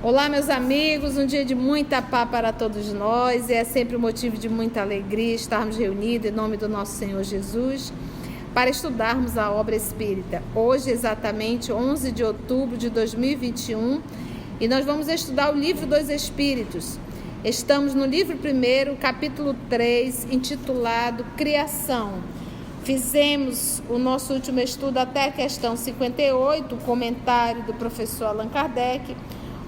Olá, meus amigos, um dia de muita paz para todos nós, e é sempre um motivo de muita alegria estarmos reunidos em nome do nosso Senhor Jesus para estudarmos a obra espírita. Hoje, exatamente 11 de outubro de 2021, e nós vamos estudar o livro dos Espíritos. Estamos no livro 1, capítulo 3, intitulado Criação. Fizemos o nosso último estudo até a questão 58, o comentário do professor Allan Kardec.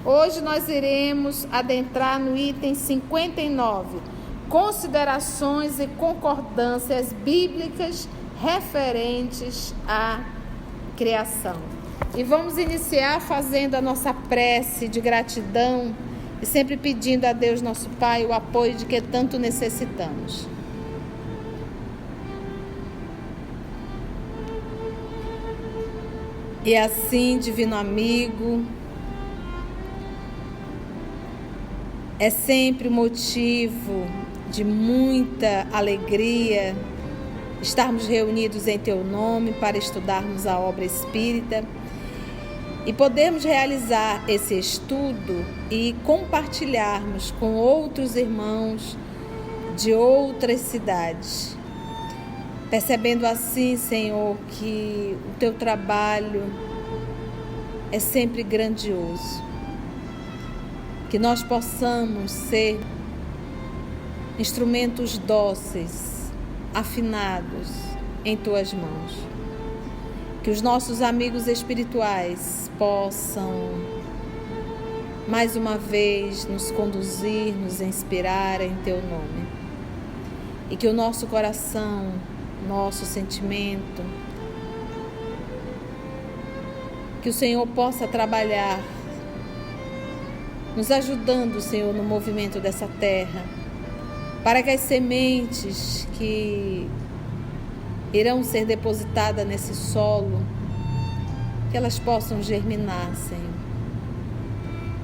Hoje nós iremos adentrar no item 59, considerações e concordâncias bíblicas referentes à criação. E vamos iniciar fazendo a nossa prece de gratidão e sempre pedindo a Deus nosso Pai o apoio de que tanto necessitamos. E assim, divino amigo, é sempre motivo de muita alegria estarmos reunidos em Teu nome para estudarmos a obra espírita e podermos realizar esse estudo e compartilharmos com outros irmãos de outras cidades. Percebendo assim, Senhor, que o Teu trabalho é sempre grandioso. Que nós possamos ser instrumentos dóceis, afinados em Tuas mãos. Que os nossos amigos espirituais possam, mais uma vez, nos conduzir, nos inspirar em Teu nome. E que o nosso coração, nosso sentimento, que o Senhor possa trabalhar nos ajudando, Senhor, no movimento dessa terra, para que as sementes que irão ser depositadas nesse solo, que elas possam germinar, Senhor.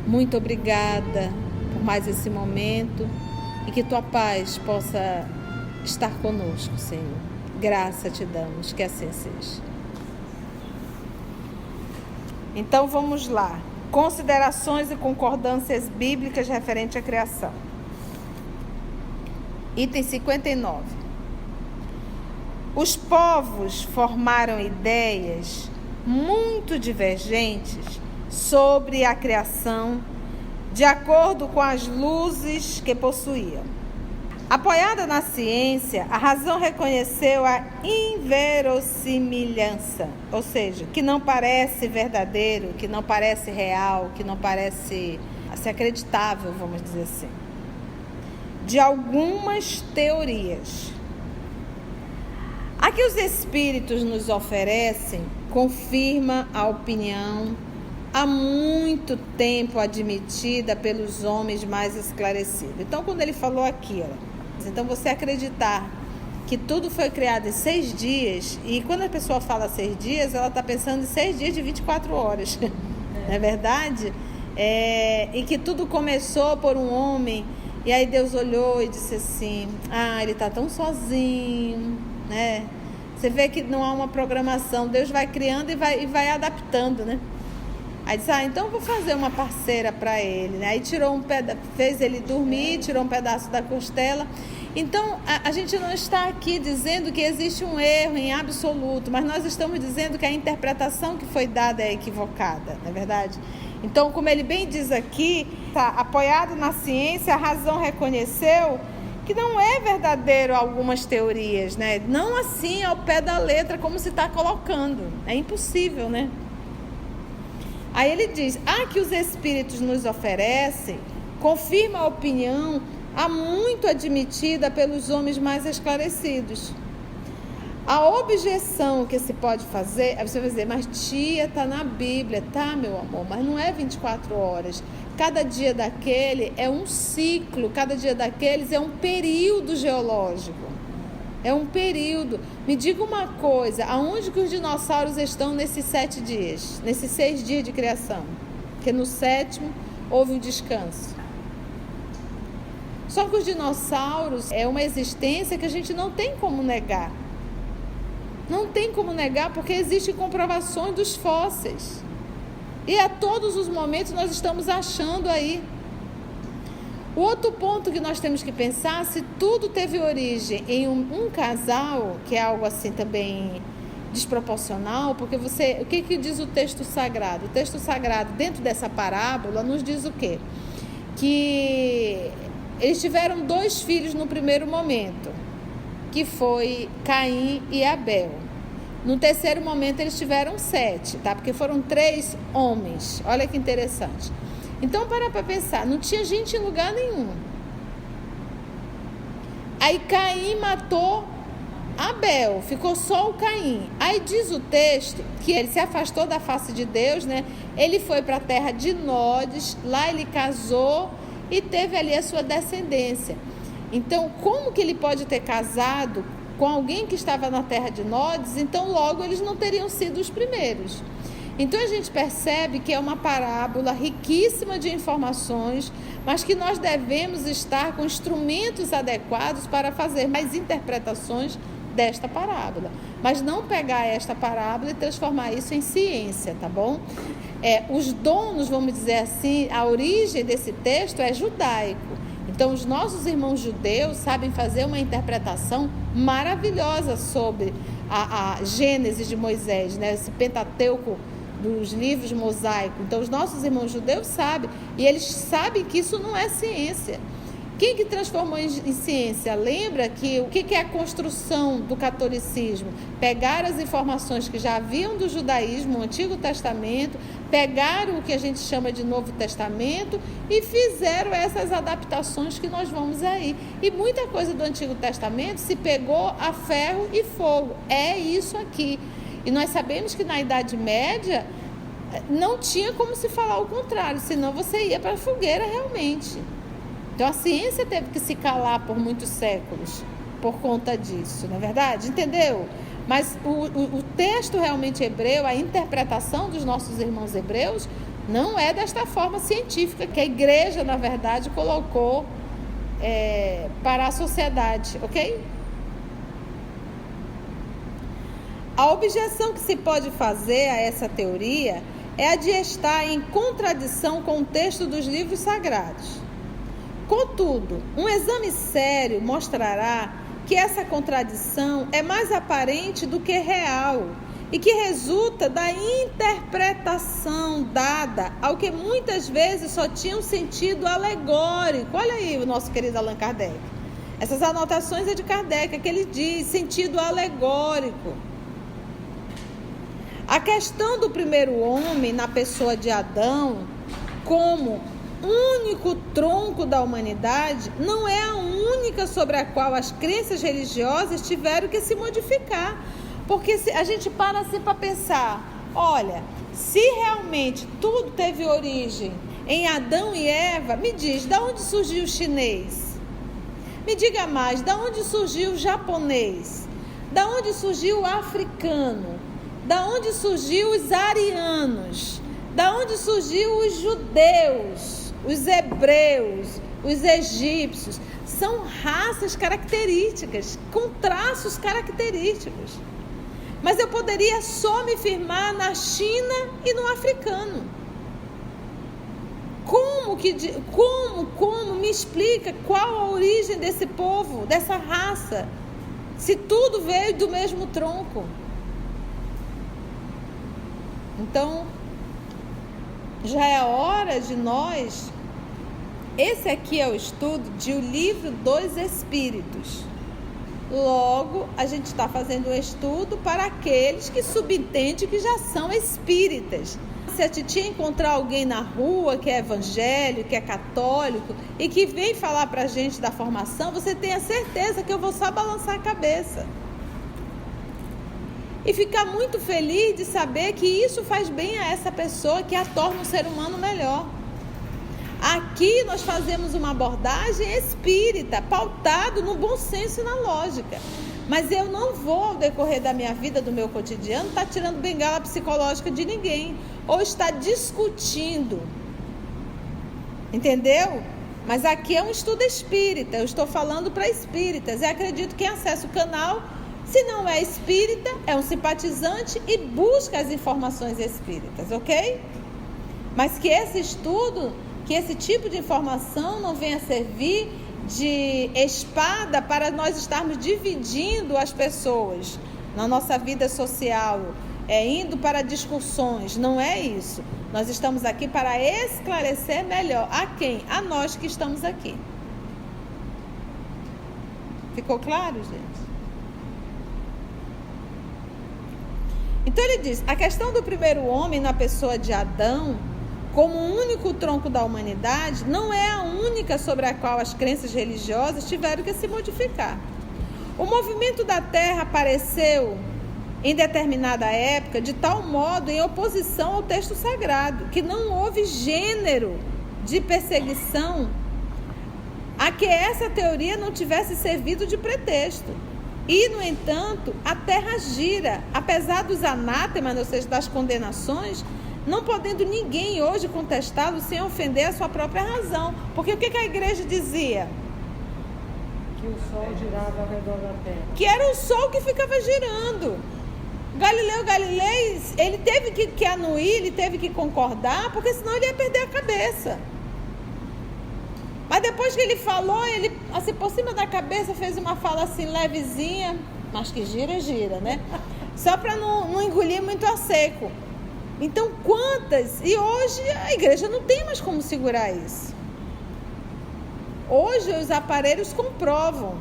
Muito obrigada por mais esse momento e que Tua paz possa estar conosco, Senhor. Graça te damos, que assim seja. Então vamos lá. Considerações e concordâncias bíblicas referente à criação. Item 59. Os povos formaram ideias muito divergentes sobre a criação, de acordo com as luzes que possuíam. Apoiada na ciência, a razão reconheceu a inverossimilhança, ou seja, que não parece verdadeiro, que não parece real, que não parece acreditável, vamos dizer assim, de algumas teorias. A que os espíritos nos oferecem confirma a opinião há muito tempo admitida pelos homens mais esclarecidos. Então, quando ele falou aqui, então você acreditar que tudo foi criado em 6 dias, e quando a pessoa fala 6 dias, ela está pensando em 6 dias de 24 horas, não é verdade? E que tudo começou por um homem, e aí Deus olhou e disse assim, ele está tão sozinho, né? Você vê que não há uma programação, Deus vai criando e vai adaptando, né? Aí disse, então eu vou fazer uma parceira para ele, né? Aí tirou fez ele dormir, tirou um pedaço da costela. Então, a gente não está aqui dizendo que existe um erro em absoluto, mas nós estamos dizendo que a interpretação que foi dada é equivocada, não é verdade? Então, como ele bem diz aqui, apoiado na ciência, a razão reconheceu que não é verdadeiro algumas teorias, né? Não assim ao pé da letra, como se está colocando. É impossível, né? Aí ele diz, que os espíritos nos oferecem, confirma a opinião há muito admitida pelos homens mais esclarecidos. A objeção que se pode fazer, aí você vai dizer, mas tia, está na Bíblia, tá, meu amor, mas não é 24 horas. Cada dia daquele é um ciclo, cada dia daqueles é um período geológico. É um período. Me diga uma coisa, aonde que os dinossauros estão nesses 7 dias? Nesses 6 dias de criação? Porque no 7º houve um descanso. Só que os dinossauros é uma existência que a gente não tem como negar. Não tem como negar porque existem comprovações dos fósseis. E a todos os momentos nós estamos achando aí. O outro ponto que nós temos que pensar, se tudo teve origem em um casal, que é algo assim também desproporcional, porque o que diz o texto sagrado? O texto sagrado, dentro dessa parábola, nos diz o quê? Que eles tiveram 2 filhos no primeiro momento, que foi Caim e Abel. No terceiro momento eles tiveram 7, tá? Porque foram 3 homens. Olha que interessante. Então, para pensar, não tinha gente em lugar nenhum. Aí Caim matou Abel, ficou só o Caim. Aí diz o texto que ele se afastou da face de Deus, né? Ele foi para a terra de Nod, lá ele casou e teve ali a sua descendência. Então, como que ele pode ter casado com alguém que estava na terra de Nod? Então, logo eles não teriam sido os primeiros. Então a gente percebe que é uma parábola riquíssima de informações, mas que nós devemos estar com instrumentos adequados para fazer mais interpretações desta parábola. Mas não pegar esta parábola e transformar isso em ciência, tá bom? Os donos, vamos dizer assim, a origem desse texto é judaico. Então os nossos irmãos judeus sabem fazer uma interpretação maravilhosa sobre a Gênese de Moisés, né? Esse Pentateuco dos livros mosaicos. Então os nossos irmãos judeus sabem, e eles sabem que isso não é ciência. Quem que transformou em ciência? Lembra que o que é a construção do catolicismo? Pegaram as informações que já haviam do judaísmo, o Antigo Testamento, pegaram o que a gente chama de Novo Testamento e fizeram essas adaptações que nós vamos aí. E muita coisa do Antigo Testamento se pegou a ferro e fogo. É isso aqui. E nós sabemos que na Idade Média não tinha como se falar o contrário, senão você ia para a fogueira realmente. Então a ciência teve que se calar por muitos séculos por conta disso, não é verdade? Entendeu? Mas o texto realmente hebreu, a interpretação dos nossos irmãos hebreus, não é desta forma científica que a igreja, na verdade, colocou para a sociedade, ok? A objeção que se pode fazer a essa teoria é a de estar em contradição com o texto dos livros sagrados. Contudo, um exame sério mostrará que essa contradição é mais aparente do que real e que resulta da interpretação dada ao que muitas vezes só tinha um sentido alegórico. Olha aí o nosso querido Allan Kardec. Essas anotações é de Kardec, que ele diz sentido alegórico. A questão do primeiro homem na pessoa de Adão como único tronco da humanidade não é a única sobre a qual as crenças religiosas tiveram que se modificar. Porque se a gente para assim para pensar, olha, se realmente tudo teve origem em Adão e Eva, me diz, da onde surgiu o chinês? Me diga mais, da onde surgiu o japonês? Da onde surgiu o africano? Da onde surgiu os arianos? Da onde surgiu os judeus, os hebreus, os egípcios? São raças características, com traços característicos. Mas eu poderia só me firmar na China e no africano. Como me explica qual a origem desse povo, dessa raça, se tudo veio do mesmo tronco? Então, já é hora de nós... Esse aqui é o estudo de O Livro dos Espíritos. Logo, a gente está fazendo um estudo para aqueles que subentendem que já são espíritas. Se a titia encontrar alguém na rua que é evangélico, que é católico e que vem falar para a gente da formação, você tenha certeza que eu vou só balançar a cabeça. E ficar muito feliz de saber que isso faz bem a essa pessoa, que a torna um ser humano melhor. Aqui nós fazemos uma abordagem espírita, pautado no bom senso e na lógica. Mas eu não vou, ao decorrer da minha vida, do meu cotidiano, estar tirando bengala psicológica de ninguém, ou estar discutindo. Entendeu? Mas aqui é um estudo espírita, eu estou falando para espíritas. Eu acredito que quem acessa o canal, se não é espírita, é um simpatizante e busca as informações espíritas, ok? Mas que esse estudo, que esse tipo de informação não venha servir de espada para nós estarmos dividindo as pessoas na nossa vida social, indo para discussões. Não é isso. Nós estamos aqui para esclarecer melhor. A quem? A nós que estamos aqui. Ficou claro, gente? Então ele diz, a questão do primeiro homem na pessoa de Adão, como o único tronco da humanidade, não é a única sobre a qual as crenças religiosas tiveram que se modificar. O movimento da Terra apareceu em determinada época de tal modo em oposição ao texto sagrado, que não houve gênero de perseguição a que essa teoria não tivesse servido de pretexto. E, no entanto, a Terra gira, apesar dos anátemas, ou seja, das condenações, não podendo ninguém hoje contestá-lo sem ofender a sua própria razão. Porque o que a igreja dizia? Que o Sol girava ao redor da Terra. Que era o Sol que ficava girando. Galileu Galilei, ele teve que anuir, ele teve que concordar, porque senão ele ia perder a cabeça. Mas depois que ele falou, ele, assim, por cima da cabeça, fez uma fala assim, levezinha, mas que gira, gira, né? Só para não engolir muito a seco. Então, quantas? E hoje a igreja não tem mais como segurar isso. Hoje os aparelhos comprovam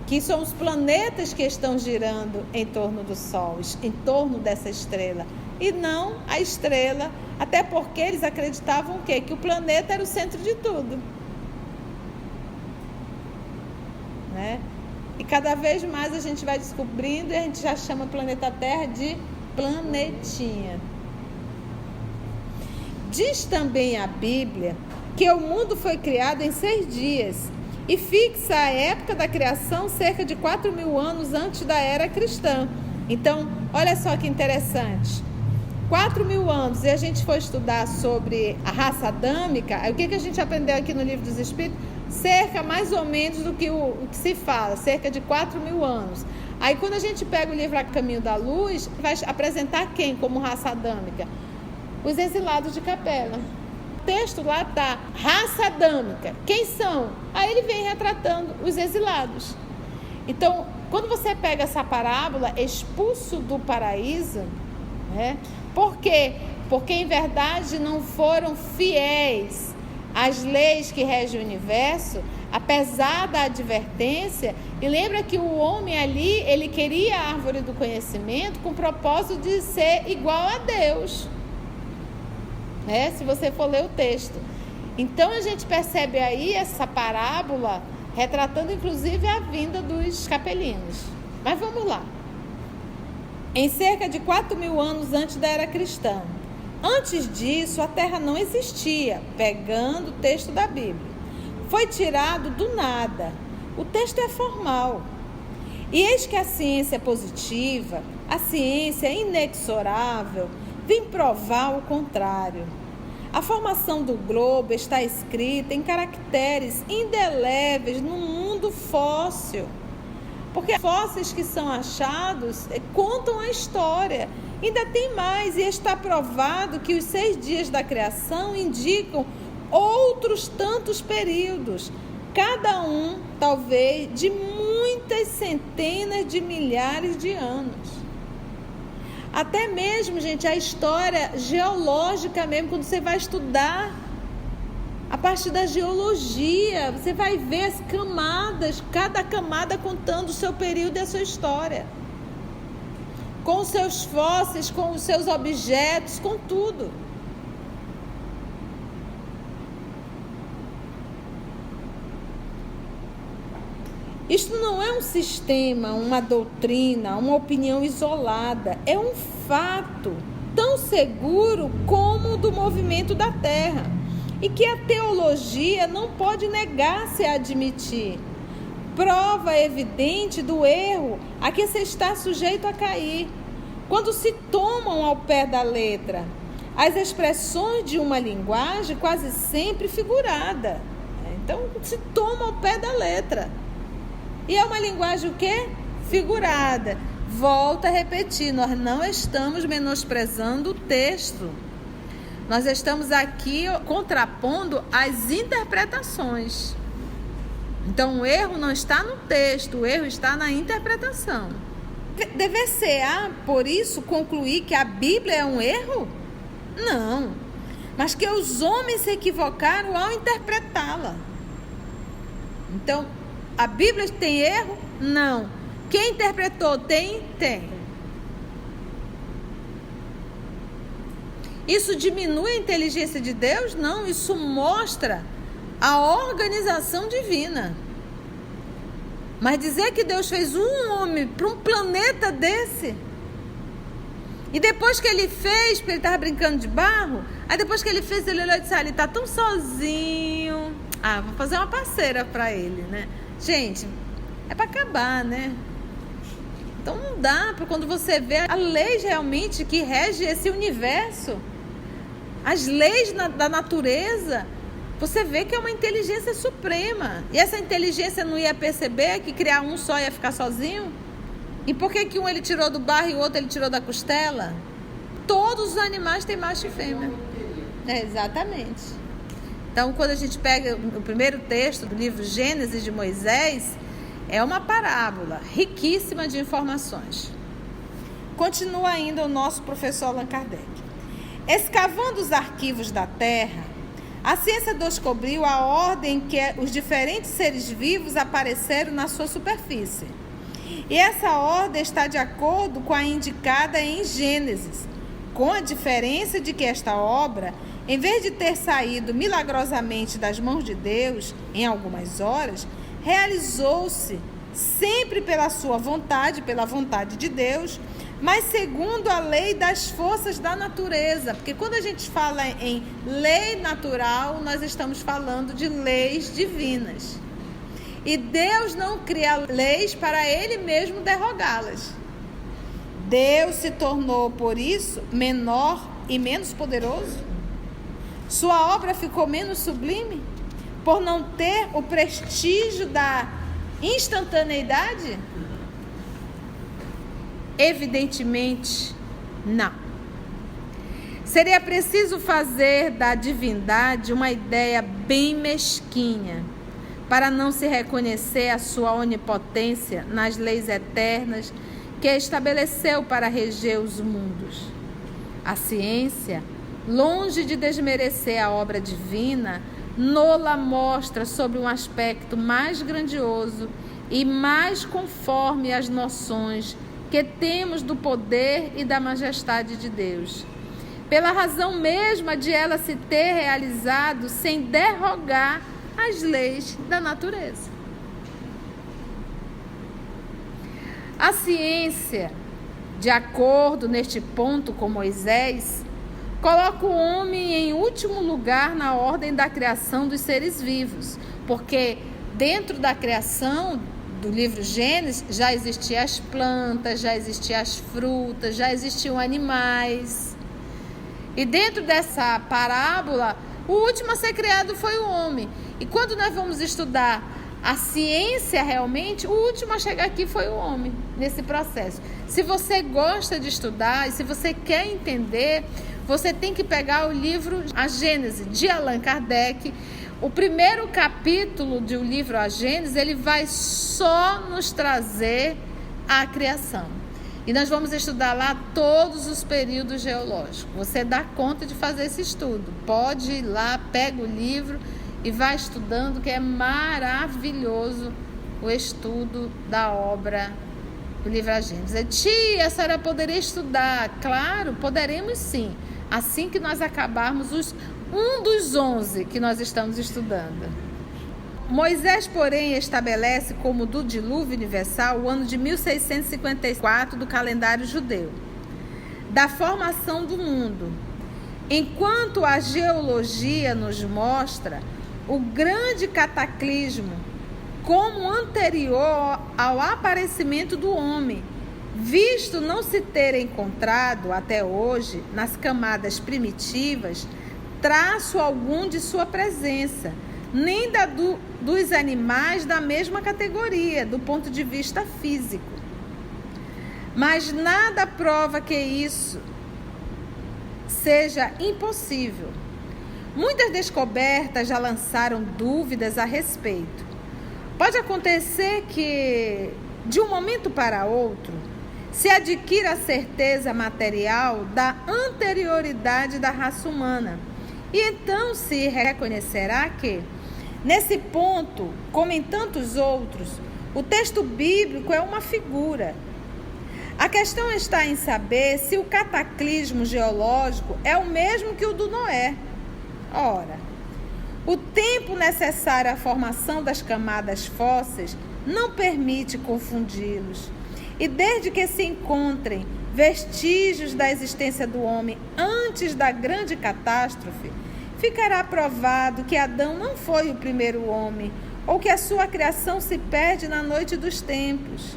que são os planetas que estão girando em torno do Sol, em torno dessa estrela, e não a estrela, até porque eles acreditavam o quê? Que o planeta era o centro de tudo. Né? E cada vez mais a gente vai descobrindo e a gente já chama o planeta Terra de planetinha. Diz também a Bíblia que o mundo foi criado em 6 dias e fixa a época da criação cerca de 4.000 anos antes da era cristã. Então, olha só que interessante. 4.000 anos, e a gente foi estudar sobre a raça adâmica, o que a gente aprendeu aqui no Livro dos Espíritos? Cerca mais ou menos do que o que se fala, cerca de 4.000 anos. Aí quando a gente pega o livro A Caminho da Luz, vai apresentar quem como raça adâmica? Os exilados de Capela. O texto lá está, raça adâmica. Quem são? Aí ele vem retratando os exilados. Então, quando você pega essa parábola, expulso do paraíso, né? Por quê? Porque em verdade não foram fiéis às leis que regem o universo, apesar da advertência. E lembra que o homem ali, ele queria a árvore do conhecimento com o propósito de ser igual a Deus, né? Se você for ler o texto. Então a gente percebe aí essa parábola retratando inclusive a vinda dos capelinos. Mas vamos lá. Em cerca de 4.000 anos antes da era cristã. Antes disso, a Terra não existia, pegando o texto da Bíblia. Foi tirado do nada. O texto é formal. E eis que a ciência positiva, a ciência inexorável, vem provar o contrário. A formação do globo está escrita em caracteres indeléveis no mundo fóssil. Porque fósseis que são achados contam a história. Ainda tem mais, e está provado que os 6 dias da criação indicam outros tantos períodos, cada um, talvez, de muitas centenas de milhares de anos. Até mesmo, gente, a história geológica mesmo, quando você vai estudar, a partir da geologia, você vai ver as camadas, cada camada contando o seu período e a sua história. Com os seus fósseis, com os seus objetos, com tudo. Isto não é um sistema, uma doutrina, uma opinião isolada. É um fato tão seguro como o do movimento da Terra. E que a teologia não pode negar-se a admitir. Prova evidente do erro a que se está sujeito a cair, quando se tomam ao pé da letra as expressões de uma linguagem quase sempre figurada. Então, se toma ao pé da letra. E é uma linguagem o quê? Figurada. Volto a repetir, nós não estamos menosprezando o texto. Nós estamos aqui contrapondo as interpretações. Então, o erro não está no texto, o erro está na interpretação. Dever-se-á, por isso, concluir que a Bíblia é um erro? Não. Mas que os homens se equivocaram ao interpretá-la. Então, a Bíblia tem erro? Não. Quem interpretou tem? Tem. Isso diminui a inteligência de Deus? Não, isso mostra a organização divina. Mas dizer que Deus fez um homem para um planeta desse, e depois que ele fez, porque ele estava brincando de barro, aí depois que ele fez, ele olhou e disse, ele está tão sozinho, vou fazer uma parceira para ele, né? Gente, é para acabar, né? Então não dá, para quando você vê a lei realmente que rege esse universo, as leis da natureza, você vê que é uma inteligência suprema. E essa inteligência não ia perceber que criar um só ia ficar sozinho? E por que um ele tirou do barro e o outro ele tirou da costela? Todos os animais têm macho e fêmea. Exatamente. Então, quando a gente pega o primeiro texto do livro Gênesis de Moisés, é uma parábola riquíssima de informações. Continua ainda o nosso professor Allan Kardec. Escavando os arquivos da Terra, a ciência descobriu a ordem em que os diferentes seres vivos apareceram na sua superfície. E essa ordem está de acordo com a indicada em Gênesis, com a diferença de que esta obra, em vez de ter saído milagrosamente das mãos de Deus em algumas horas, realizou-se sempre pela sua vontade, pela vontade de Deus, mas segundo a lei das forças da natureza. Porque quando a gente fala em lei natural, nós estamos falando de leis divinas. E Deus não cria leis para Ele mesmo derrogá-las. Deus se tornou, por isso, menor e menos poderoso? Sua obra ficou menos sublime? Por não ter o prestígio da instantaneidade? Evidentemente, não. Seria preciso fazer da divindade uma ideia bem mesquinha, para não se reconhecer a sua onipotência nas leis eternas que estabeleceu para reger os mundos. A ciência, longe de desmerecer a obra divina, nola mostra sob um aspecto mais grandioso e mais conforme às noções que temos do poder e da majestade de Deus, pela razão mesma de ela se ter realizado sem derrogar as leis da natureza. A ciência, de acordo neste ponto com Moisés, coloca o homem em último lugar na ordem da criação dos seres vivos, porque dentro da criação do livro Gênesis já existiam as plantas, já existiam as frutas, já existiam animais. E dentro dessa parábola, o último a ser criado foi o homem. E quando nós vamos estudar a ciência realmente, o último a chegar aqui foi o homem, nesse processo. Se você gosta de estudar e se você quer entender, você tem que pegar o livro A Gênese, de Allan Kardec. O primeiro capítulo do livro A Gênese, ele vai só nos trazer a criação. E nós vamos estudar lá todos os períodos geológicos. Você dá conta de fazer esse estudo. Pode ir lá, pega o livro e vai estudando, que é maravilhoso o estudo da obra do livro A Gênese. Tia, a senhora poderia estudar? Claro, poderemos sim. Assim que nós acabarmos um dos 11 que nós estamos estudando. Moisés, porém, estabelece como do dilúvio universal o ano de 1654 do calendário judeu, da formação do mundo, enquanto a geologia nos mostra o grande cataclismo como anterior ao aparecimento do homem, visto não se ter encontrado até hoje nas camadas primitivas traço algum de sua presença, nem dos animais da mesma categoria, do ponto de vista físico. Mas nada prova que isso seja impossível. Muitas descobertas já lançaram dúvidas a respeito. Pode acontecer que, de um momento para outro, se adquira a certeza material da anterioridade da raça humana. E então se reconhecerá que, nesse ponto, como em tantos outros, o texto bíblico é uma figura. A questão está em saber se o cataclismo geológico é o mesmo que o do Noé. Ora, o tempo necessário à formação das camadas fósseis não permite confundi-los. E desde que se encontrem vestígios da existência do homem antes da grande catástrofe, ficará provado que Adão não foi o primeiro homem, ou que a sua criação se perde na noite dos tempos.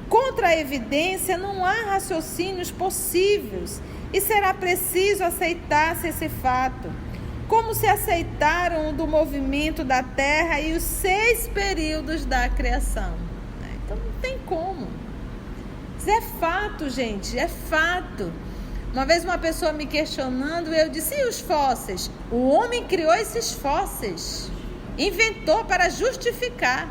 Contra a evidência não há raciocínios possíveis, e será preciso aceitar-se esse fato, como se aceitaram o do movimento da terra e os 6 períodos da criação. Então não tem como. Isso é fato, gente, é fato. Uma vez uma pessoa me questionando, eu disse, e os fósseis? O homem criou esses fósseis, inventou para justificar.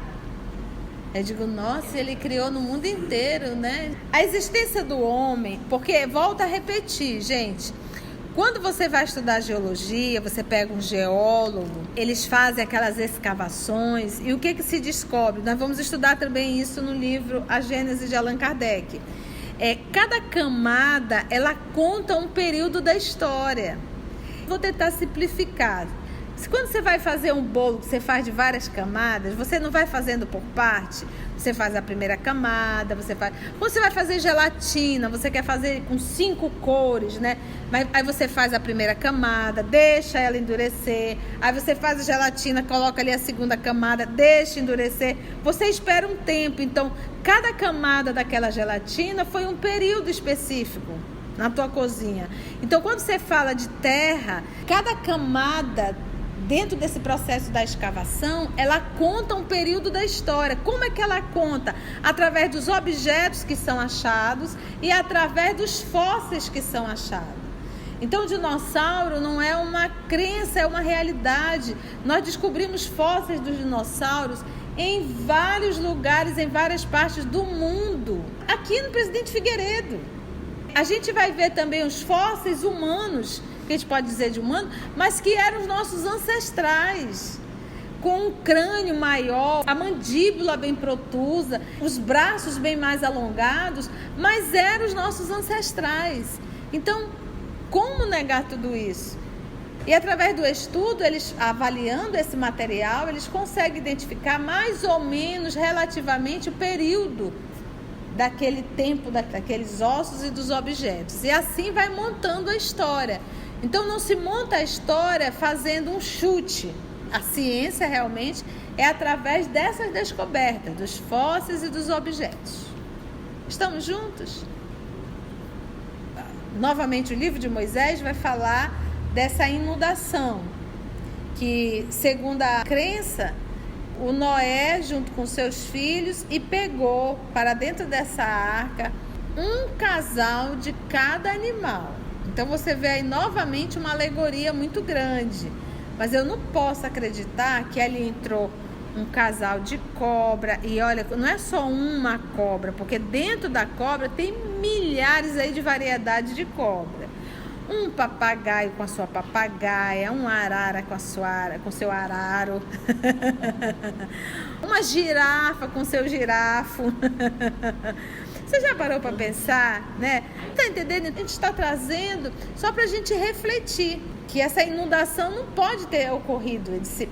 Eu digo, nossa, ele criou no mundo inteiro, né? A existência do homem, porque, volta a repetir, gente, quando você vai estudar geologia, você pega um geólogo, eles fazem aquelas escavações, e o que se descobre? Nós vamos estudar também isso no livro A Gênese de Allan Kardec. Cada camada, ela conta um período da história. Vou tentar simplificar. Quando você vai fazer um bolo que você faz de várias camadas, você não vai fazendo por parte. Você faz a primeira camada, Quando você vai fazer gelatina, você quer fazer com 5 cores, né? Aí você faz a primeira camada, deixa ela endurecer. Aí você faz a gelatina, coloca ali a segunda camada, deixa endurecer. Você espera um tempo. Então, cada camada daquela gelatina foi um período específico na tua cozinha. Então, quando você fala de terra, cada camada dentro desse processo da escavação, ela conta um período da história. Como é que ela conta? Através dos objetos que são achados e através dos fósseis que são achados. Então, o dinossauro não é uma crença, é uma realidade. Nós descobrimos fósseis dos dinossauros em vários lugares, em várias partes do mundo. Aqui no Presidente Figueiredo. A gente vai ver também os fósseis humanos, que a gente pode dizer de humano, mas que eram os nossos ancestrais, com um crânio maior, a mandíbula bem protusa, os braços bem mais alongados, mas eram os nossos ancestrais. Então, como negar tudo isso? E através do estudo, eles avaliando esse material, eles conseguem identificar mais ou menos relativamente o período daquele tempo, daqueles ossos e dos objetos. E assim vai montando a história. Então não se monta a história fazendo um chute. A ciência realmente é através dessas descobertas, dos fósseis e dos objetos. Estamos juntos? Novamente o livro de Moisés vai falar dessa inundação, que segundo a crença, o Noé junto com seus filhos e pegou para dentro dessa arca um casal de cada animal. Então você vê aí novamente uma alegoria muito grande, mas eu não posso acreditar que ali entrou um casal de cobra, e olha, não é só uma cobra, porque dentro da cobra tem milhares aí de variedades de cobra. Um papagaio com a sua papagaia, um arara com seu araro, uma girafa com seu girafo. Você já parou para pensar, né? Tá entendendo? A gente está trazendo só para a gente refletir que essa inundação não pode ter ocorrido.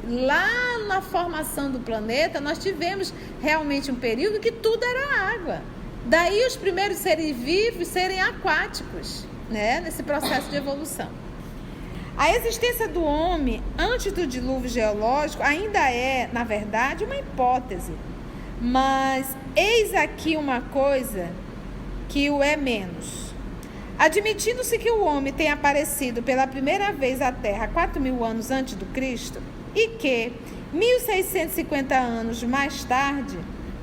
Lá na formação do planeta, nós tivemos realmente um período que tudo era água. Daí os primeiros seres vivos serem aquáticos, né? Nesse processo de evolução. A existência do homem antes do dilúvio geológico ainda é, na verdade, uma hipótese. Mas eis aqui uma coisa que o é menos. Admitindo-se que o homem tenha aparecido pela primeira vez à Terra 4.000 anos antes do Cristo e que 1.650 anos mais tarde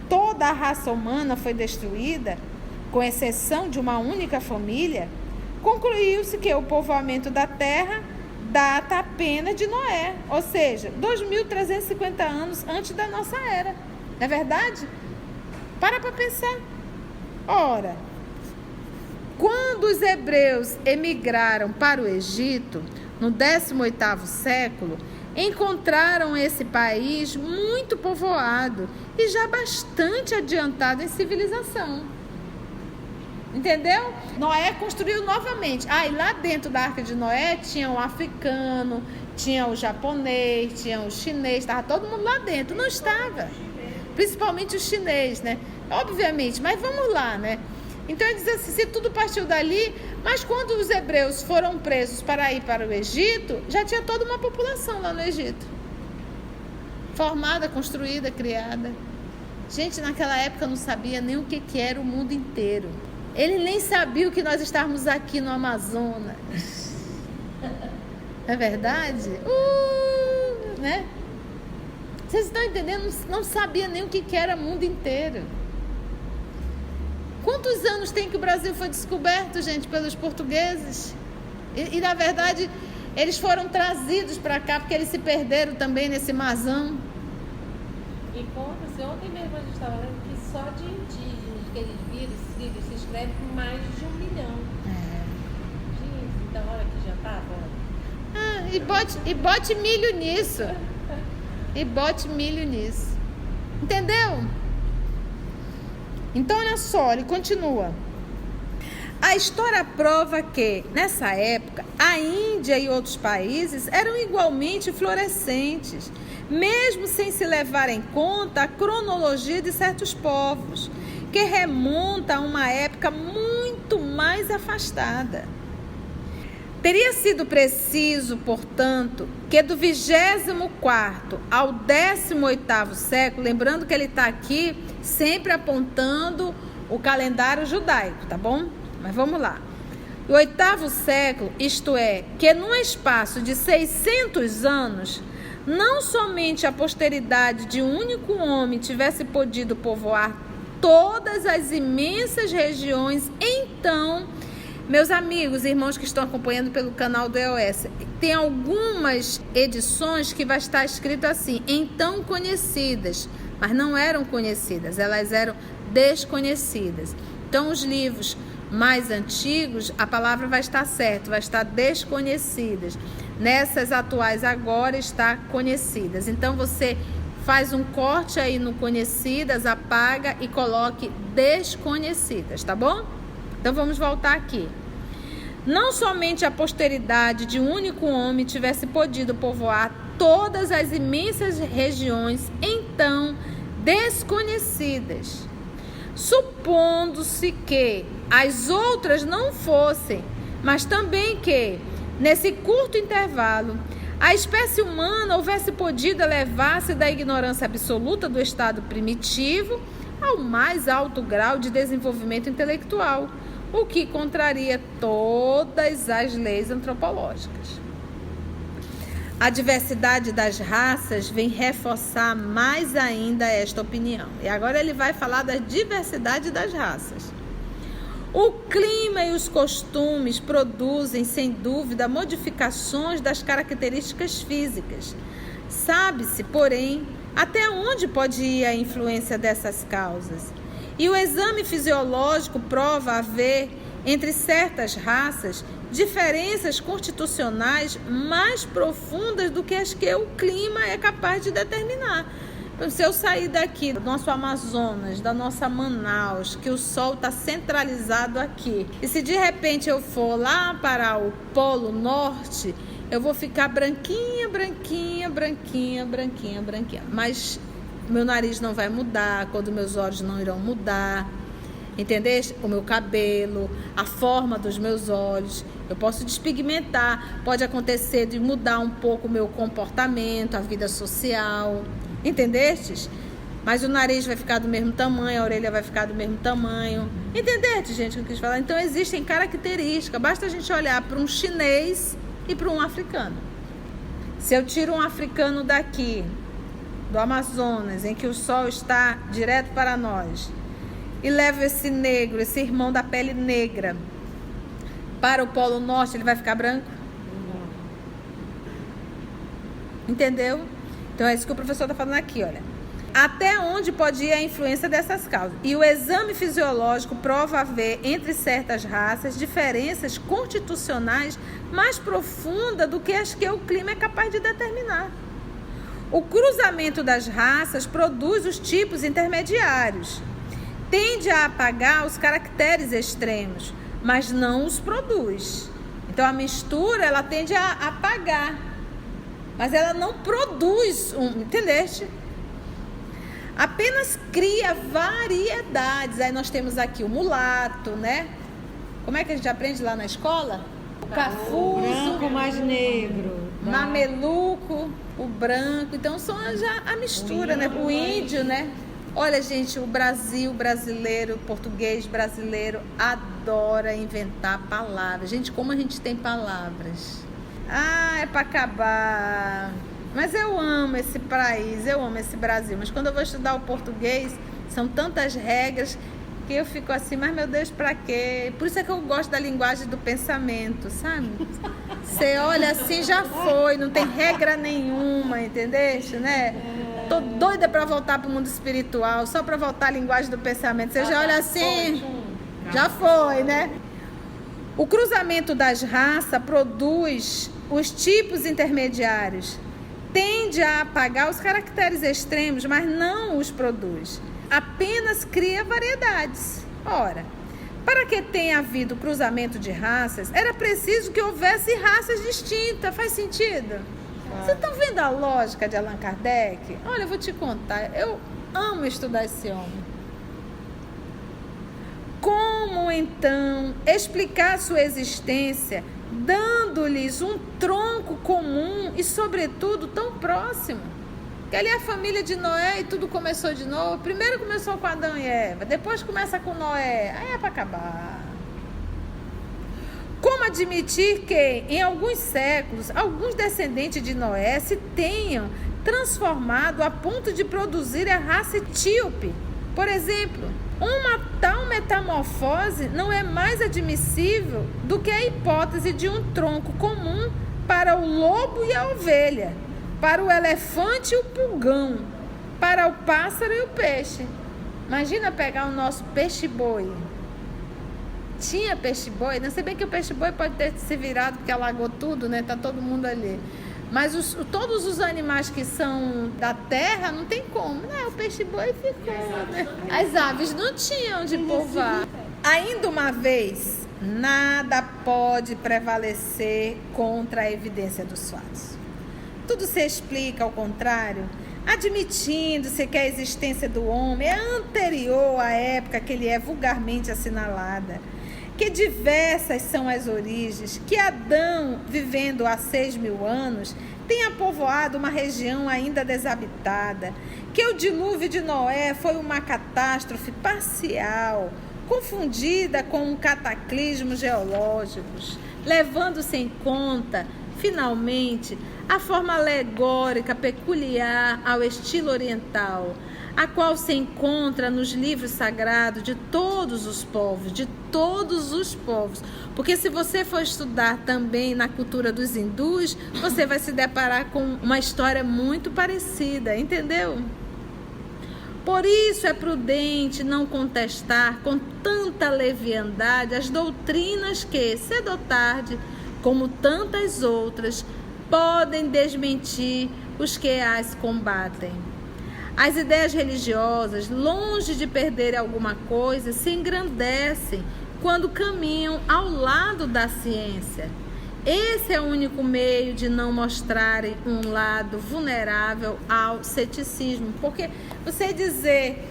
toda a raça humana foi destruída, com exceção de uma única família, concluiu-se que o povoamento da terra data apenas de Noé, ou seja, 2.350 anos antes da nossa era. Não é verdade? Para pensar. Ora, quando os hebreus emigraram para o Egito, no 18º século, encontraram esse país muito povoado e já bastante adiantado em civilização. Entendeu? Noé construiu novamente. E lá dentro da Arca de Noé tinha o africano, tinha o japonês, tinha o chinês, estava todo mundo lá dentro. Não estava. Principalmente o chinês, né? Obviamente, mas vamos lá, né? Então ele diz assim, se tudo partiu dali, mas quando os hebreus foram presos para ir para o Egito, já tinha toda uma população lá no Egito. Formada, construída, criada. Gente, naquela época não sabia nem o que era o mundo inteiro. Ele nem sabia que nós estávamos aqui no Amazonas. É verdade? Né? Vocês estão entendendo? Não sabia nem o que era o mundo inteiro. Quantos anos tem que o Brasil foi descoberto, gente, pelos portugueses? E na verdade, eles foram trazidos para cá porque eles se perderam também nesse marzão. E conta-se, ontem mesmo a gente estava vendo que só de indígenas que eles viram, se escreve com mais de 1 milhão. Gente, da hora que já estava. E bote milho nisso. Entendeu? Então, olha só, ele continua. A história prova que, nessa época, a Índia e outros países eram igualmente florescentes, mesmo sem se levar em conta a cronologia de certos povos, que remonta a uma época muito mais afastada. Teria sido preciso, portanto, que do 24º ao 18º século, lembrando que ele está aqui sempre apontando o calendário judaico, tá bom? Mas vamos lá. O 8º século, isto é, que num espaço de 600 anos, não somente a posteridade de um único homem tivesse podido povoar todas as imensas regiões, então... Meus amigos e irmãos que estão acompanhando pelo canal do EOS, tem algumas edições que vai estar escrito assim, então conhecidas, mas não eram conhecidas, elas eram desconhecidas. Então os livros mais antigos, a palavra vai estar certa, vai estar desconhecidas. Nessas atuais agora está conhecidas. Então você faz um corte aí no conhecidas, apaga e coloque desconhecidas, tá bom? Então vamos voltar aqui. Não somente a posteridade de um único homem tivesse podido povoar todas as imensas regiões então desconhecidas, supondo-se que as outras não fossem, mas também que, nesse curto intervalo, a espécie humana houvesse podido elevar-se da ignorância absoluta do estado primitivo ao mais alto grau de desenvolvimento intelectual, o que contraria todas as leis antropológicas. A diversidade das raças vem reforçar mais ainda esta opinião. E agora ele vai falar da diversidade das raças. O clima e os costumes produzem, sem dúvida, modificações das características físicas. Sabe-se, porém, até onde pode ir a influência dessas causas. E o exame fisiológico prova haver, entre certas raças, diferenças constitucionais mais profundas do que as que o clima é capaz de determinar. Então, se eu sair daqui do nosso Amazonas, da nossa Manaus, que o sol está centralizado aqui, e se de repente eu for lá para o Polo Norte, eu vou ficar branquinha, mas meu nariz não vai mudar, quando meus olhos não irão mudar, entendeste? O meu cabelo, a forma dos meus olhos, eu posso despigmentar, pode acontecer de mudar um pouco o meu comportamento, a vida social, entendestes? Mas o nariz vai ficar do mesmo tamanho, a orelha vai ficar do mesmo tamanho, entendeste, gente, o que eu quis falar? Então existem características, basta a gente olhar para um chinês e para um africano. Se eu tiro um africano daqui, do Amazonas, em que o sol está direto para nós, e levo esse negro, esse irmão da pele negra, para o Polo Norte, ele vai ficar branco? Entendeu? Então é isso que o professor está falando aqui, olha. Até onde pode ir a influência dessas causas? E o exame fisiológico prova haver, entre certas raças, diferenças constitucionais mais profundas do que as que o clima é capaz de determinar. O cruzamento das raças produz os tipos intermediários. Tende a apagar os caracteres extremos, mas não os produz. Então a mistura, ela tende a apagar, mas ela não produz, entendeste? Apenas cria variedades. Aí nós temos aqui o mulato, né? Como é que a gente aprende lá na escola? O cafuso, branco mais negro, mameluco, o branco. Então são já a mistura, né? O índio, né? Olha, gente, o brasileiro, o português brasileiro adora inventar palavras. Gente, como a gente tem palavras. É para acabar. Mas eu amo esse país, eu amo esse Brasil. Mas quando eu vou estudar o português, são tantas regras que eu fico assim, mas meu Deus, pra quê? Por isso é que eu gosto da linguagem do pensamento, sabe? Você olha assim, já foi, não tem regra nenhuma, entendeste, né? Tô doida pra voltar pro mundo espiritual, só pra voltar à linguagem do pensamento. Você já olha assim, já foi, né? O cruzamento das raças produz os tipos intermediários. Tende a apagar os caracteres extremos, mas não os produz. Apenas cria variedades. Ora, para que tenha havido cruzamento de raças, era preciso que houvesse raças distintas. Faz sentido? Vocês estão vendo a lógica de Allan Kardec? Olha, eu vou te contar. Eu amo estudar esse homem. Como, então, explicar sua existência dando-lhes um tronco comum e, sobretudo, tão próximo? Que ali é a família de Noé e tudo começou de novo. Primeiro começou com Adão e Eva, depois começa com Noé. Aí é para acabar. Como admitir que, em alguns séculos, alguns descendentes de Noé se tenham transformado a ponto de produzir a raça etíope? Por exemplo, uma tal metamorfose não é mais admissível do que a hipótese de um tronco comum para o lobo e a ovelha, para o elefante e o pulgão, para o pássaro e o peixe. Imagina pegar o nosso peixe-boi. Tinha peixe-boi, não sei bem que o peixe-boi pode ter se virado porque alagou tudo, né? Tá todo mundo ali. Mas todos os animais que são da terra, não tem como, né? O peixe-boi ficou, né? As aves não tinham de povoar. Ainda uma vez, nada pode prevalecer contra a evidência dos fatos. Tudo se explica ao contrário, admitindo-se que a existência do homem é anterior à época que ele é vulgarmente assinalada, que diversas são as origens, que Adão, vivendo há 6.000 anos, tenha povoado uma região ainda desabitada, que o dilúvio de Noé foi uma catástrofe parcial, confundida com um cataclismo geológico, levando-se em conta, finalmente, a forma alegórica peculiar ao estilo oriental, a qual se encontra nos livros sagrados de todos os povos, porque se você for estudar também na cultura dos hindus, você vai se deparar com uma história muito parecida, entendeu? Por isso é prudente não contestar com tanta leviandade as doutrinas que, cedo ou tarde, como tantas outras, podem desmentir os que as combatem. As ideias religiosas, longe de perderem alguma coisa, se engrandecem quando caminham ao lado da ciência. Esse é o único meio de não mostrarem um lado vulnerável ao ceticismo. Porque você dizer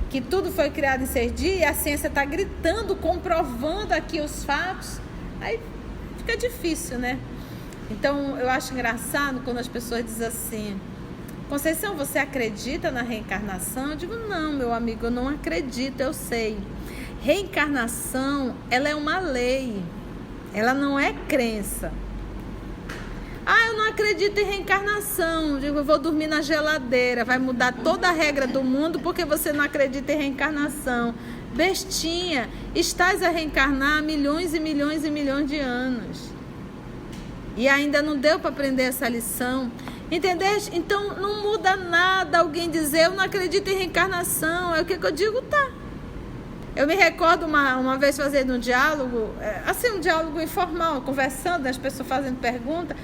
que tudo foi criado em 6 dias e a ciência está gritando, comprovando aqui os fatos, aí fica difícil, né? Então, eu acho engraçado quando as pessoas dizem assim: Conceição, você acredita na reencarnação? Eu digo, não, meu amigo, eu não acredito, eu sei. Reencarnação, ela é uma lei, ela não é crença. Eu não acredito em reencarnação. Eu digo, eu vou dormir na geladeira, vai mudar toda a regra do mundo porque você não acredita em reencarnação. Bestinha, estás a reencarnar milhões e milhões e milhões de anos. E ainda não deu para aprender essa lição. Entendeste? Então não muda nada alguém dizer, eu não acredito em reencarnação. É o que eu digo, tá. Eu me recordo uma vez fazendo um diálogo, assim, um diálogo informal, conversando, as pessoas fazendo pergunta.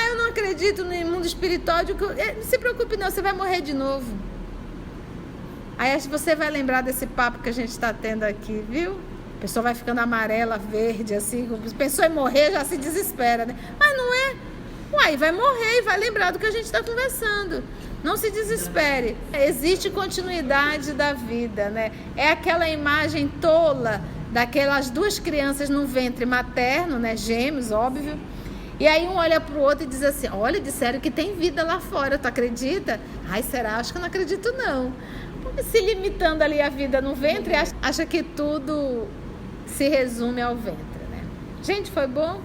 Eu não acredito no mundo espiritual. Não se preocupe não, você vai morrer de novo. Aí acho que você vai lembrar desse papo que a gente está tendo aqui, viu? A pessoa vai ficando amarela, verde, assim. Pensou em morrer, já se desespera, né? Mas não é. Uai, vai morrer e vai lembrar do que a gente está conversando. Não se desespere. Existe continuidade da vida, né? É aquela imagem tola daquelas duas crianças no ventre materno, né? Gêmeos, óbvio. E aí um olha para o outro e diz assim, olha, disseram que tem vida lá fora, tu acredita? Ai, será? Acho que eu não acredito não. Porque se limitando ali a vida no ventre, acha que tudo se resume ao ventre, né? Gente, foi bom?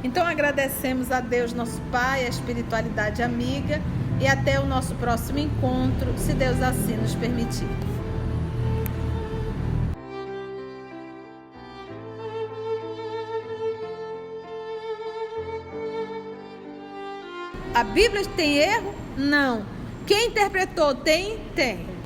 Então agradecemos a Deus, nosso Pai, a espiritualidade amiga, e até o nosso próximo encontro, se Deus assim nos permitir. A Bíblia tem erro? Não. Quem interpretou? Tem?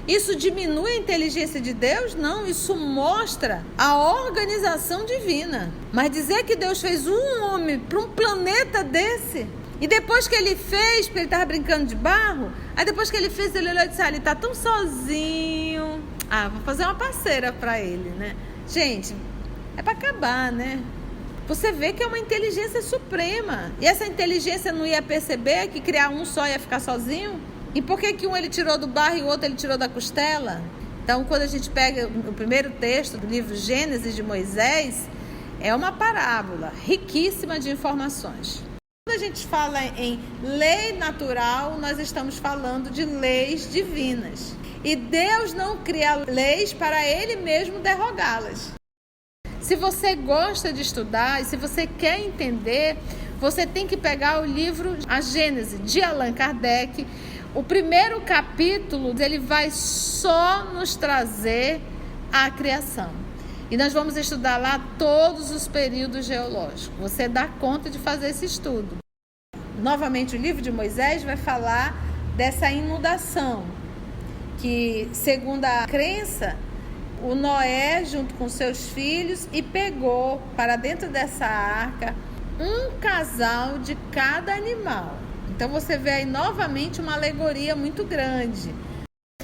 Isso diminui a inteligência de Deus? Não, isso mostra a organização divina. Mas dizer que Deus fez um homem para um planeta desse, e depois que ele fez, porque ele estava brincando de barro, aí depois que ele fez, ele olhou e disse, ele está tão sozinho. Vou fazer uma parceira para ele, né? Gente, é para acabar, né? Você vê que é uma inteligência suprema. E essa inteligência não ia perceber que criar um só ia ficar sozinho? E por que um ele tirou do barro e o outro ele tirou da costela? Então, quando a gente pega o primeiro texto do livro Gênesis de Moisés, é uma parábola riquíssima de informações. Quando a gente fala em lei natural, nós estamos falando de leis divinas. E Deus não cria leis para Ele mesmo derrogá-las. Se você gosta de estudar e se você quer entender, você tem que pegar o livro A Gênese, de Allan Kardec. O primeiro capítulo, ele vai só nos trazer a criação. E nós vamos estudar lá todos os períodos geológicos. Você dá conta de fazer esse estudo. Novamente, o livro de Moisés vai falar dessa inundação, que, segundo a crença, o Noé, junto com seus filhos, e pegou para dentro dessa arca um casal de cada animal. Então você vê aí novamente uma alegoria muito grande.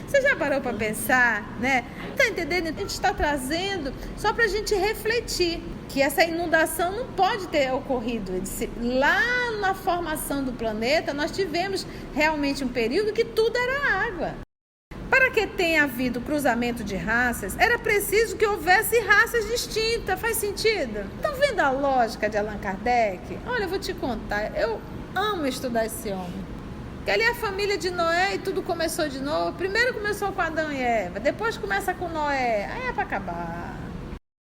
Você já parou para pensar, né? Tá entendendo? A gente está trazendo só para a gente refletir que essa inundação não pode ter ocorrido. Lá na formação do planeta, nós tivemos realmente um período que tudo era água. Para que tenha havido cruzamento de raças, era preciso que houvesse raças distintas. Faz sentido? Estão vendo a lógica de Allan Kardec? Olha, eu vou te contar. Eu amo estudar esse homem. Porque ali é a família de Noé e tudo começou de novo. Primeiro começou com Adão e Eva, depois começa com Noé. Aí é para acabar.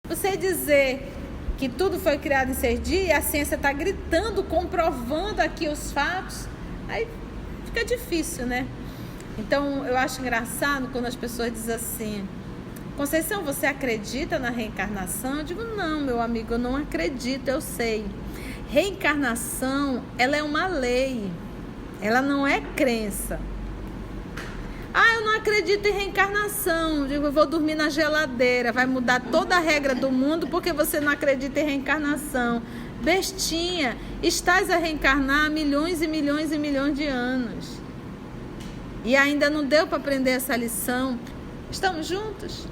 Você dizer que tudo foi criado em 6 dias e a ciência está gritando, comprovando aqui os fatos, aí fica difícil, né? Então, eu acho engraçado quando as pessoas dizem assim, Conceição, você acredita na reencarnação? Eu digo, não, meu amigo, eu não acredito, eu sei. Reencarnação, ela é uma lei, ela não é crença. Eu não acredito em reencarnação. Eu digo, eu vou dormir na geladeira, vai mudar toda a regra do mundo porque você não acredita em reencarnação. Bestinha, estás a reencarnar milhões e milhões e milhões de anos. E ainda não deu para aprender essa lição. Estamos juntos?